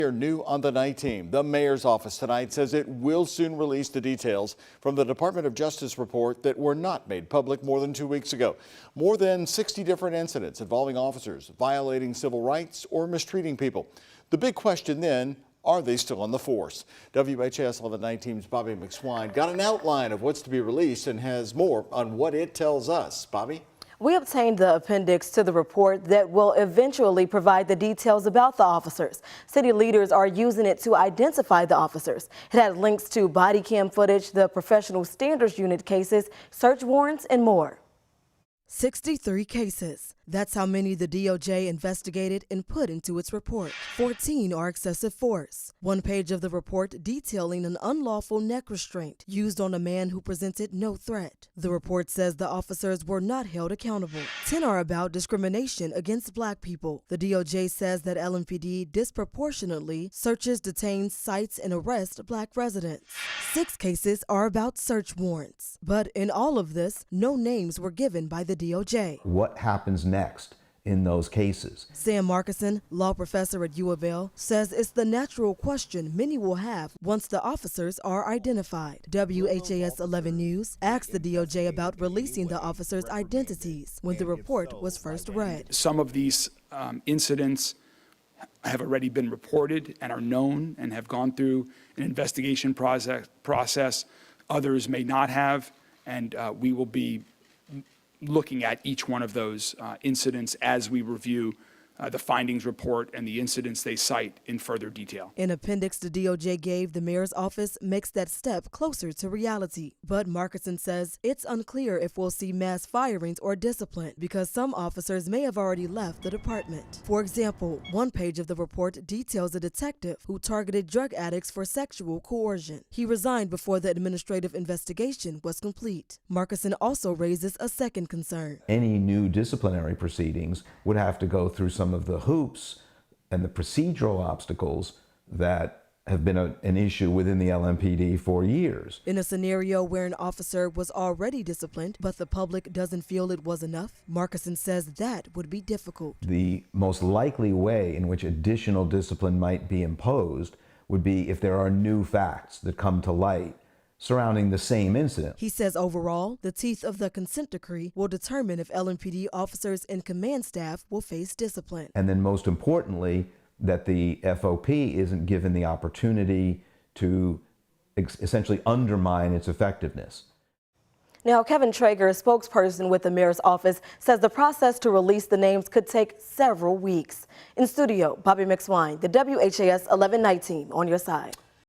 Here, new on the night team. The mayor's office tonight says it will soon release the details from the Department of Justice report that were not made public more than 2 weeks ago. More than 60 different incidents involving officers violating civil rights or mistreating people. The big question then, are they still on the force? WHAS 11 team's Bobby McSwine got an outline of what's to be released and has more on what it tells us. Bobby? We obtained the appendix to the report that will eventually provide the details about the officers. City leaders are using it to identify the officers. It had links to body cam footage, the professional standards unit cases, search warrants, and more. 63 cases. That's how many the DOJ investigated and put into its report. 14 are excessive force. One page of the report detailing an unlawful neck restraint used on a man who presented no threat. The report says the officers were not held accountable. 10 are about discrimination against black people. The DOJ says that LMPD disproportionately searches, detains, cites, and arrests black residents. 6 cases are about search warrants. But in all of this, no names were given by the DOJ. What happens next in those cases? Sam Markison, law professor at U of L, says it's the natural question many will have once the officers are identified. WHAS 11 News asked the DOJ about releasing the officers' identities when the report was first read. Some of these incidents have already been reported and are known and have gone through an investigation process. Others may not have, and we will be looking at each one of those incidents as we review the findings report and the incidents they cite in further detail. An appendix the DOJ gave the mayor's office makes that step closer to reality. But Markison says it's unclear if we'll see mass firings or discipline because some officers may have already left the department. For example, one page of the report details a detective who targeted drug addicts for sexual coercion. He resigned before the administrative investigation was complete. Markison also raises a second concern. Any new disciplinary proceedings would have to go through some of the hoops and the procedural obstacles that have been an issue within the LMPD for years. In a scenario where an officer was already disciplined, but the public doesn't feel it was enough, Markison says that would be difficult. The most likely way in which additional discipline might be imposed would be if there are new facts that come to light surrounding the same incident. He says overall, the teeth of the consent decree will determine if LMPD officers and command staff will face discipline. And then most importantly, that the FOP isn't given the opportunity to essentially undermine its effectiveness. Now, Kevin Traeger, a spokesperson with the mayor's office, says the process to release the names could take several weeks. In studio, Bobby McSwine, the WHAS 11 Night Team on your side.